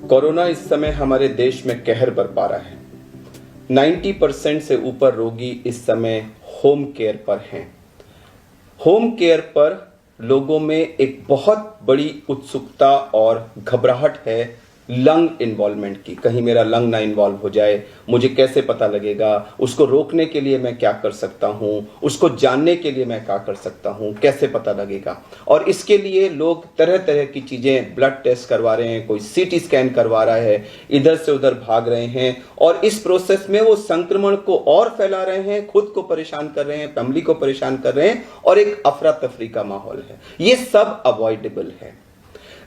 Corona इस समय हमारे देश में कहर बरपा रहा है। 90% से ऊपर रोगी इस समय होम केयर पर हैं। होम केयर पर लोगों में एक बहुत बड़ी उत्सुकता और घबराहट है लंग इन्वॉल्वमेंट की। कहीं मेरा लंग ना इन्वॉल्व हो जाए, मुझे कैसे पता लगेगा, उसको रोकने के लिए मैं क्या कर सकता हूं, उसको जानने के लिए मैं क्या कर सकता हूं, कैसे पता लगेगा। और इसके लिए लोग तरह तरह की चीजें, ब्लड टेस्ट करवा रहे हैं, कोई सीटी स्कैन करवा रहा है, इधर से उधर भाग रहे हैं और इस प्रोसेस में वो संक्रमण को और फैला रहे हैं, खुद को परेशान कर रहे हैं, फैमिली को परेशान कर रहे हैं और एक अफरा तफरी का माहौल है। ये सब अवॉइडेबल है।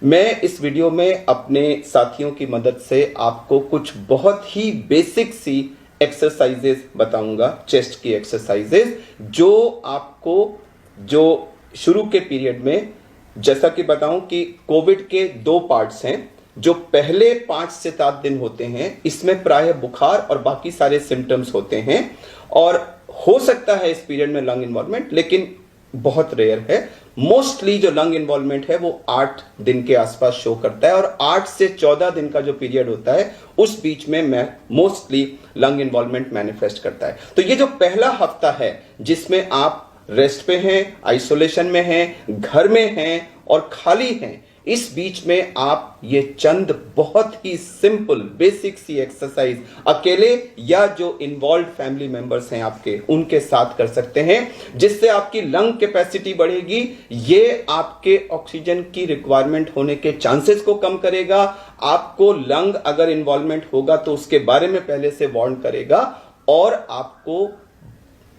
मैं इस वीडियो में अपने साथियों की मदद से आपको कुछ बहुत ही बेसिक सी एक्सरसाइजेस बताऊंगा, चेस्ट की एक्सरसाइजेस, जो आपको जो शुरू के पीरियड में, जैसा कि बताऊं कि कोविड के 2 पार्ट्स हैं। जो पहले 5 से 7 दिन होते हैं, इसमें प्रायः बुखार और बाकी सारे सिम्टम्स होते हैं और हो सकता है इस पीरियड में लंग इन्वॉल्वमेंट, लेकिन बहुत रेयर है। मोस्टली जो लंग इन्वॉल्वमेंट है वो 8 दिन के आसपास शो करता है और 8 से 14 दिन का जो पीरियड होता है उस बीच में मोस्टली लंग इन्वॉल्वमेंट मैनिफेस्ट करता है। तो ये जो पहला हफ्ता है जिसमें आप रेस्ट पे हैं, आइसोलेशन में हैं, घर में हैं और खाली हैं, इस बीच में आप ये चंद बहुत ही सिंपल बेसिक सी एक्सरसाइज अकेले या जो इन्वॉल्व फैमिली मेंबर्स हैं आपके, उनके साथ कर सकते हैं, जिससे आपकी लंग कैपेसिटी बढ़ेगी। ये आपके ऑक्सीजन की रिक्वायरमेंट होने के चांसेस को कम करेगा। आपको लंग अगर इन्वॉल्वमेंट होगा तो उसके बारे में पहले से वार्न करेगा और आपको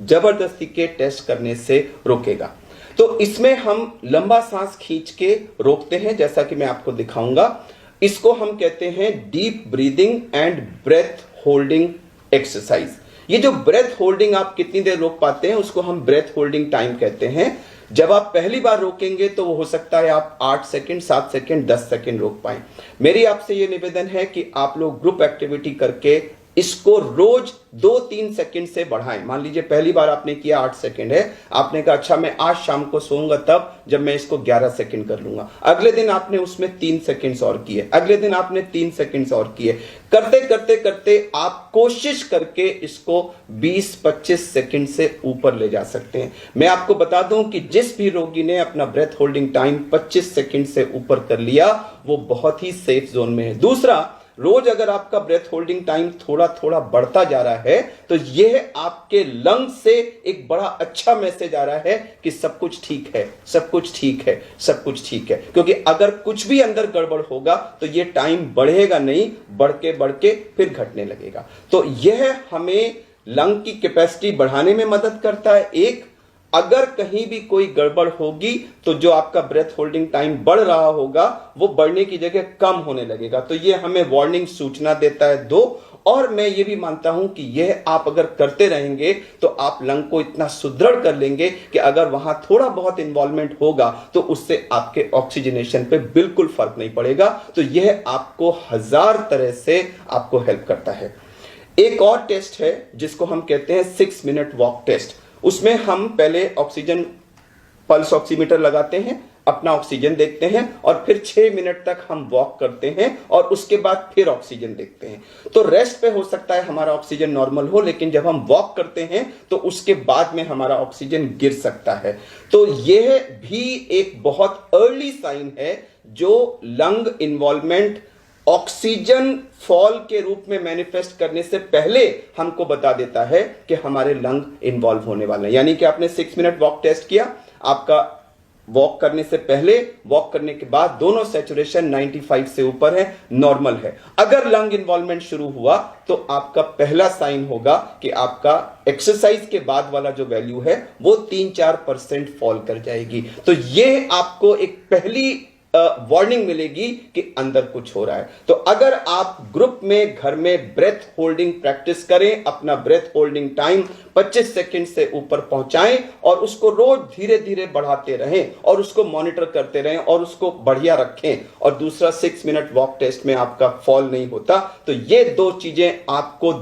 जबरदस्ती के टेस्ट करने से रोकेगा। तो इसमें हम लंबा सांस खींच के रोकते हैं, जैसा कि मैं आपको दिखाऊंगा। इसको हम कहते हैं deep breathing and breath holding exercise. ये जो ब्रेथ होल्डिंग आप कितनी देर रोक पाते हैं उसको हम ब्रेथ होल्डिंग टाइम कहते हैं। जब आप पहली बार रोकेंगे तो वो हो सकता है आप 8 सेकंड, 7 सेकंड, 10 सेकंड रोक पाएं। मेरी आपसे ये निवेदन है कि आप लोग ग्रुप एक्टिविटी करके इसको रोज 2-3 सेकंड से बढ़ाएं। मान लीजिए पहली बार आपने किया 8 सेकंड है, आपने कहा अच्छा मैं आज शाम को सोऊंगा तब जब मैं इसको 11 सेकंड कर लूंगा। अगले दिन आपने उसमें 3 सेकंड्स और किए, अगले दिन आपने 3 सेकंड्स और किए। करते करते करते आप कोशिश करके इसको 20-25 सेकंड से ऊपर ले जा सकते हैं। मैं आपको बता दूं कि जिस भी रोगी ने अपना ब्रेथ होल्डिंग टाइम 25 सेकंड से ऊपर कर लिया वो बहुत ही सेफ जोन में है। दूसरा, रोज अगर आपका ब्रेथ होल्डिंग टाइम थोड़ा थोड़ा बढ़ता जा रहा है तो यह आपके लंग से एक बड़ा अच्छा मैसेज आ रहा है कि सब कुछ ठीक है, सब कुछ ठीक है, सब कुछ ठीक है। क्योंकि अगर कुछ भी अंदर गड़बड़ होगा तो यह टाइम बढ़ेगा नहीं, बढ़ के फिर घटने लगेगा। तो यह हमें लंग की कैपेसिटी बढ़ाने में मदद करता है। एक, अगर कहीं भी कोई गड़बड़ होगी तो जो आपका ब्रेथ होल्डिंग टाइम बढ़ रहा होगा वो बढ़ने की जगह कम होने लगेगा। तो ये हमें वार्निंग सूचना देता है। 2, और मैं ये भी मानता हूं कि यह आप अगर करते रहेंगे तो आप लंग को इतना सुदृढ़ कर लेंगे कि अगर वहां थोड़ा बहुत इन्वॉल्वमेंट होगा तो उससे आपके ऑक्सीजनेशन पे बिल्कुल फर्क नहीं पड़ेगा। तो यह आपको 1000 तरह से आपको हेल्प करता है। एक और टेस्ट है जिसको हम कहते हैं 6 मिनट वॉक टेस्ट। उसमें हम पहले ऑक्सीजन पल्स ऑक्सीमीटर लगाते हैं, अपना ऑक्सीजन देखते हैं और फिर 6 मिनट तक हम वॉक करते हैं और उसके बाद फिर ऑक्सीजन देखते हैं। तो रेस्ट पे हो सकता है हमारा ऑक्सीजन नॉर्मल हो, लेकिन जब हम वॉक करते हैं तो उसके बाद में हमारा ऑक्सीजन गिर सकता है। तो यह भी एक बहुत अर्ली साइन है जो लंग इन्वॉल्वमेंट ऑक्सीजन फॉल के रूप में मैनिफेस्ट करने से पहले हमको बता देता है कि हमारे लंग इन्वॉल्व होने वाले हैं। यानी कि आपने 6 मिनट वॉक टेस्ट किया, आपका वॉक करने से पहले, वॉक करने के बाद दोनों सैचुरेशन 95 से ऊपर है, नॉर्मल है। अगर लंग इन्वॉल्वमेंट शुरू हुआ तो आपका पहला साइन होगा कि आपका एक्सरसाइज के बाद वाला जो वैल्यू है वो 3-4% फॉल कर जाएगी। तो ये आपको एक पहली वार्निंग मिलेगी कि अंदर कुछ हो रहा है। तो अगर आप ग्रुप में, घर में ब्रेथ होल्डिंग प्रैक्टिस करें, अपना ब्रेथ होल्डिंग टाइम 25 सेकंड से ऊपर पहुंचाएं और उसको रोज धीरे धीरे बढ़ाते रहें और उसको मॉनिटर करते रहें और उसको बढ़िया रखें। और दूसरा, 6 मिनट वॉक टेस्ट में आपका फॉल नहीं होता। तो ये 2 चीजें आपको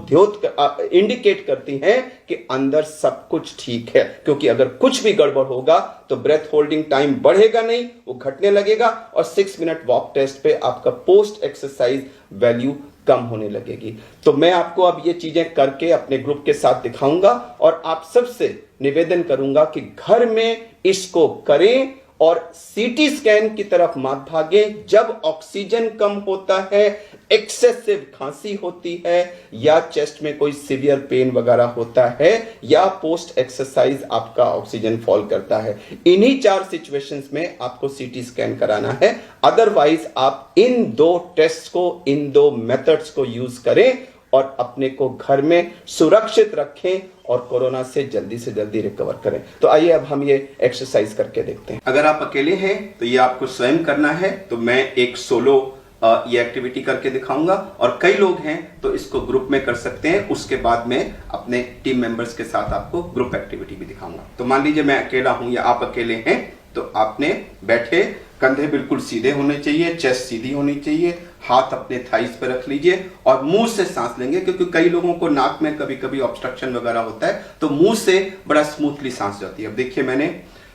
इंडिकेट करती हैं कि अंदर सब कुछ ठीक है। क्योंकि अगर कुछ भी गड़बड़ होगा तो ब्रेथ होल्डिंग टाइम बढ़ेगा नहीं, वो घटने लगेगा और 6 मिनट वॉक टेस्ट पे आपका पोस्ट एक्सरसाइज वैल्यू कम होने लगेगी। तो मैं आपको अब ये चीजें करके अपने ग्रुप के साथ दिखाऊंगा और आप सबसे निवेदन करूंगा कि घर में इसको करें और सीटी स्कैन की तरफ मत भागें। जब ऑक्सीजन कम होता है, एक्सेसिव खांसी होती है या चेस्ट में कोई सीवियर पेन वगैरह होता है या पोस्ट एक्सरसाइज आपका ऑक्सीजन फॉल करता है, इन्हीं 4 सिचुएशंस में आपको सीटी स्कैन कराना है। अदरवाइज आप इन 2 टेस्ट को, इन 2 मेथड्स को यूज करें और अपने को घर में सुरक्षित रखें और कोरोना से जल्दी रिकवर करें। तो आइए अब हम ये एक्सरसाइज करके देखते हैं। अगर आप अकेले हैं तो ये आपको स्वयं करना है, तो मैं एक सोलो ये एक्टिविटी करके दिखाऊंगा और कई लोग हैं तो इसको ग्रुप में कर सकते हैं। उसके बाद में अपने टीम मेंबर्स के साथ आपको ग्रुप एक्टिविटी भी दिखाऊंगा। तो मान लीजिए मैं अकेला हूं या आप अकेले हैं, तो आपने बैठे, कंधे बिल्कुल सीधे होने चाहिए, चेस्ट सीधी होनी चाहिए, हाथ अपने थाइस पे रख लीजिए और मुंह से सांस लेंगे, क्योंकि कई लोगों को नाक में कभी कभी ऑब्स्ट्रक्शन वगैरह होता है, तो मुंह से बड़ा स्मूथली सांस जाती है। अब देखिए मैंने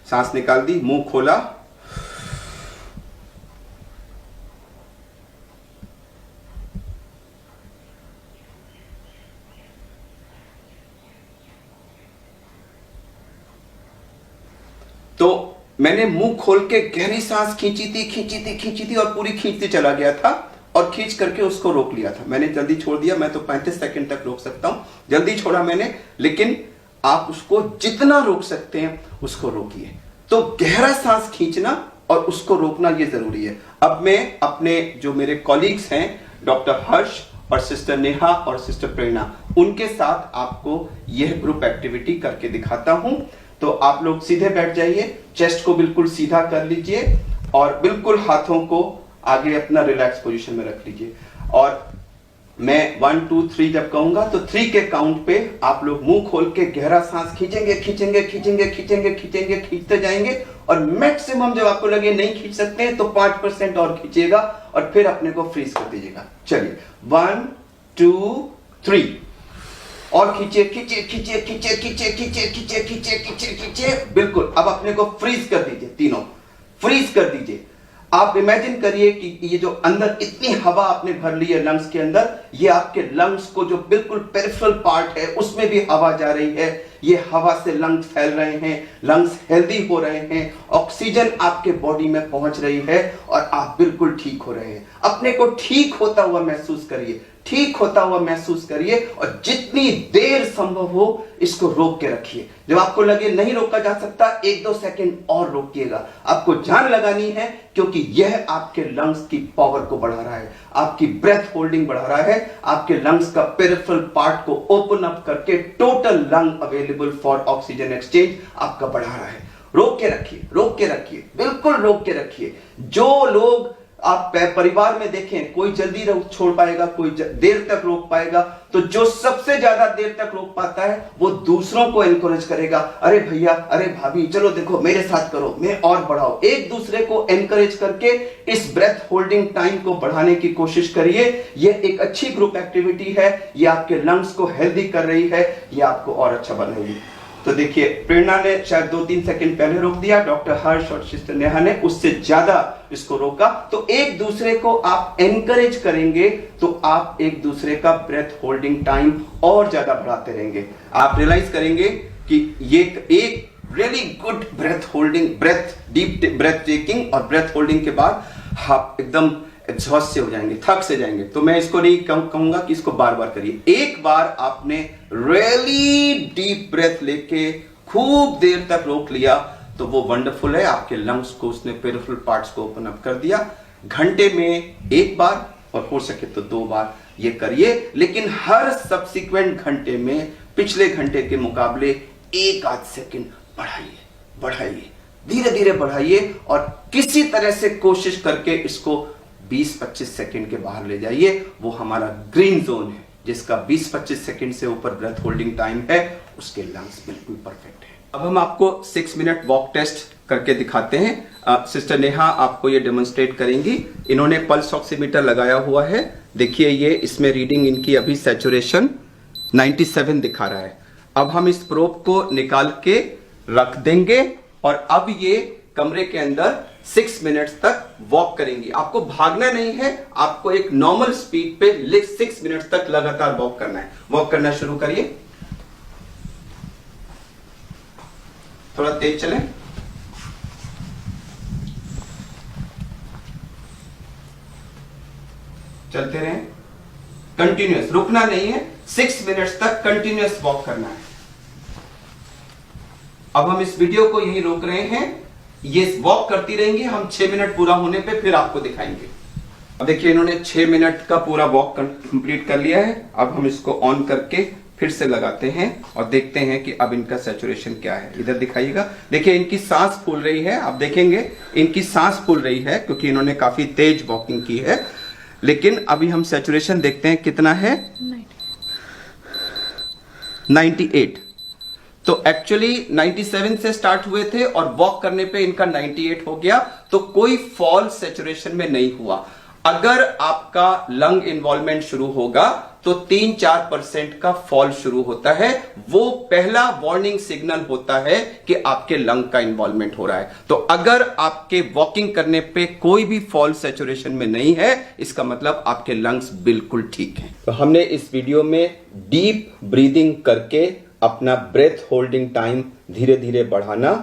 सांस निकाल दी, मुंह खोला, तो मैंने मुंह खोल के गहरी सांस खींची थी और पूरी खींचते चला गया था और खींच करके उसको रोक लिया था। मैंने जल्दी छोड़ दिया, मैं तो 35 सेकंड तक रोक सकता हूं, जल्दी छोड़ा मैंने, लेकिन आप उसको जितना रोक सकते हैं उसको रोकिए। तो गहरा सांस खींचना और उसको रोकना ये जरूरी है। अब मैं अपने जो मेरे कॉलीग्स हैं, डॉक्टर हर्ष और सिस्टर नेहा और सिस्टर प्रेरणा, उनके साथ आपको यह ग्रुप एक्टिविटी करके दिखाता हूं। तो आप लोग सीधे बैठ जाइए, चेस्ट को बिल्कुल सीधा कर लीजिए और बिल्कुल हाथों को आगे अपना रिलैक्स पोजीशन में रख लीजिए। और मैं 1 2 3 जब कहूंगा तो 3 के काउंट पे आप लोग मुंह खोल के गहरा सांस खींचते जाएंगे और मैक्सिमम जब आपको लगे नहीं खींच सकते हैं तो 5% और खींचिएगा और फिर अपने को फ्रीज कर दीजिएगा। चलिए 1 2 3 और खींचे, बिल्कुल। अब अपने को फ्रीज कर दीजिए, तीनों फ्रीज कर दीजिए। आप इमेजिन करिए कि ये जो अंदर इतनी हवा आपने भर ली है लंग्स के अंदर, ये आपके लंग्स को जो बिल्कुल पेरिफेरल पार्ट है उसमें भी हवा जा रही है। ये हवा से लंग्स फैल रहे हैं, लंग्स हेल्दी हो रहे हैं, ऑक्सीजन आपके बॉडी में पहुंच रही है और आप बिल्कुल ठीक हो रहे हैं। अपने को ठीक होता हुआ महसूस करिए, ठीक होता हुआ महसूस करिए और जितनी देर संभव हो इसको रोक के रखिए। जब आपको लगे नहीं रोका जा सकता, 1-2 सेकंड और रोकिएगा। आपको जान लगानी है, क्योंकि यह आपके लंग्स की पावर को बढ़ा रहा है, आपकी ब्रेथ होल्डिंग बढ़ा रहा है, आपके लंग्स का पेरिफेरल पार्ट को ओपन अप करके total lung available for oxygen exchange आपका बढ़ा रहा है। रोक के रखिए, रोक के रखिए, बिल्कुल रोक के रखिए। जो लोग आप परिवार में देखें, कोई जल्दी छोड़ पाएगा, कोई देर तक रोक पाएगा, तो जो सबसे ज्यादा देर तक रोक पाता है वो दूसरों को एनकरेज करेगा। अरे भैया, अरे भाभी, चलो देखो मेरे साथ करो, मैं और बढ़ाओ। एक दूसरे को एनकरेज करके इस ब्रेथ होल्डिंग टाइम को बढ़ाने की कोशिश करिए। ये एक अच्छी ग्रुप एक्टिविटी है, ये आपके लंग्स को हेल्दी कर रही है, ये आपको और अच्छा बनाएगी। तो देखिए, प्रेरणा ने शायद 2-3 सेकंड पहले रोक दिया, डॉक्टर हर्ष और सिस्टर नेहा ने उससे ज्यादा इसको रोका। तो एक दूसरे को आप एनकरेज करेंगे तो आप एक दूसरे का ब्रेथ होल्डिंग टाइम और ज्यादा बढ़ाते रहेंगे। आप रियलाइज करेंगे कि ये एक really good breath holding, deep breath taking और ब्रेथ होल्डिंग के बाद आप एकदम एग्जॉस्ट से हो जाएंगे, थक से जाएंगे। तो मैं इसको नहीं कहूंगा कि इसको बार बार करिए। एक बार आपने रियली डीप ब्रेथ लेके खूब देर तक रोक लिया तो वो वंडरफुल है, आपके लंग्स को उसने पेरिफेरल पार्ट्स को ओपन अप कर दिया। घंटे में 1 बार और हो सके तो 2 बार ये करिए, लेकिन हर सब्सिक्वेंट घंटे में पिछले घंटे के मुकाबले 1-8 सेकंड बढ़ाइए, धीरे धीरे बढ़ाइए और किसी तरह से कोशिश करके इसको 20-25 सेकंड के बाहर ले जाइए। वो हमारा ग्रीन जोन है, जिसका 20-25 सेकंड से ऊपर ब्रेथ होल्डिंग टाइम है, उसके लंग्स बिल्कुल परफेक्ट है। अब हम आपको 6 मिनट वॉक टेस्ट करके दिखाते हैं। सिस्टर नेहा आपको ये डेमोन्स्ट्रेट करेंगी। इन्होंने पल्स ऑक्सीमीटर लगाया हुआ है। देखिए, ये इसमें रीडिंग इनकी अभी सैचुरेशन 97 दिखा रहा है। अब हम इस प्रोब को निकाल के रख देंगे और अब ये कमरे के अंदर 6 मिनट्स तक वॉक करेंगी। आपको भागना नहीं है, आपको एक नॉर्मल स्पीड पे 6 मिनट्स तक लगातार वॉक करना है। वॉक करना शुरू करिए, थोड़ा तेज चलें। चलते रहें, कंटिन्यूअस, रुकना नहीं है, 6 मिनट्स तक कंटिन्यूअस वॉक करना है। अब हम इस वीडियो को यहीं रोक रहे हैं, ये वॉक करती रहेंगी, हम 6 मिनट पूरा होने पे फिर आपको दिखाएंगे। अब देखिए इन्होंने 6 मिनट का पूरा वॉक कंप्लीट कर लिया है। अब हम इसको ऑन करके फिर से लगाते हैं और देखते हैं कि अब इनका सैचुरेशन क्या है। इधर दिखाइएगा, देखिए इनकी सांस फूल रही है, आप देखेंगे इनकी सांस फूल रही है क्योंकि इन्होंने काफी तेज वॉकिंग की है। लेकिन अभी हम सैचुरेशन देखते हैं कितना है, 98। तो एक्चुअली 97 से स्टार्ट हुए थे और वॉक करने पे इनका 98 हो गया, तो कोई फॉल सैचुरेशन में नहीं हुआ। अगर आपका लंग इन्वॉल्वमेंट शुरू होगा तो 3-4% का फॉल शुरू होता है, वो पहला वार्निंग सिग्नल होता है कि आपके लंग का इन्वॉल्वमेंट हो रहा है। तो अगर आपके वॉकिंग करने पे कोई भी फॉल सैचुरेशन में नहीं है, इसका मतलब आपके लंग्स बिल्कुल ठीक हैं। तो हमने इस वीडियो में डीप ब्रीदिंग करके अपना ब्रेथ होल्डिंग टाइम धीरे धीरे बढ़ाना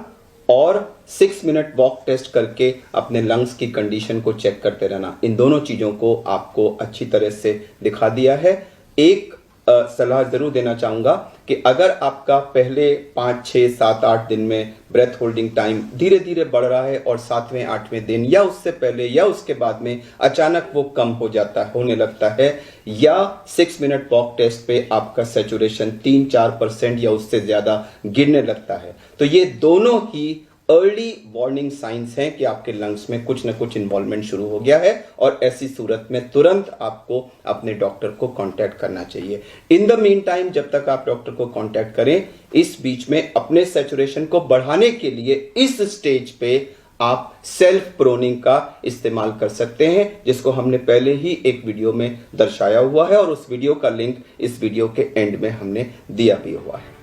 और 6 मिनट वॉक टेस्ट करके अपने लंग्स की कंडीशन को चेक करते रहना, इन दोनों चीजों को आपको अच्छी तरह से दिखा दिया है। एक सलाह जरूर देना चाहूंगा कि अगर आपका पहले 5, 6, 7, 8 दिन में ब्रेथ होल्डिंग टाइम धीरे धीरे बढ़ रहा है और 7वें, 8वें दिन या उससे पहले या उसके बाद में अचानक वो कम हो जाता है, होने लगता है, या 6 मिनट वॉक टेस्ट पे आपका सैचुरेशन 3-4% या उससे ज्यादा गिरने लगता है, तो ये दोनों ही अर्ली वार्निंग साइंस हैं कि आपके लंग्स में कुछ न कुछ इन्वॉल्वमेंट शुरू हो गया है और ऐसी सूरत में तुरंत आपको अपने डॉक्टर को कांटेक्ट करना चाहिए। इन द मीन टाइम, जब तक आप डॉक्टर को कांटेक्ट करें, इस बीच में अपने सैचुरेशन को बढ़ाने के लिए इस स्टेज पे आप सेल्फ प्रोनिंग का इस्तेमाल कर सकते हैं, जिसको हमने पहले ही एक वीडियो में दर्शाया हुआ है और उस वीडियो का लिंक इस वीडियो के एंड में हमने दिया भी हुआ है।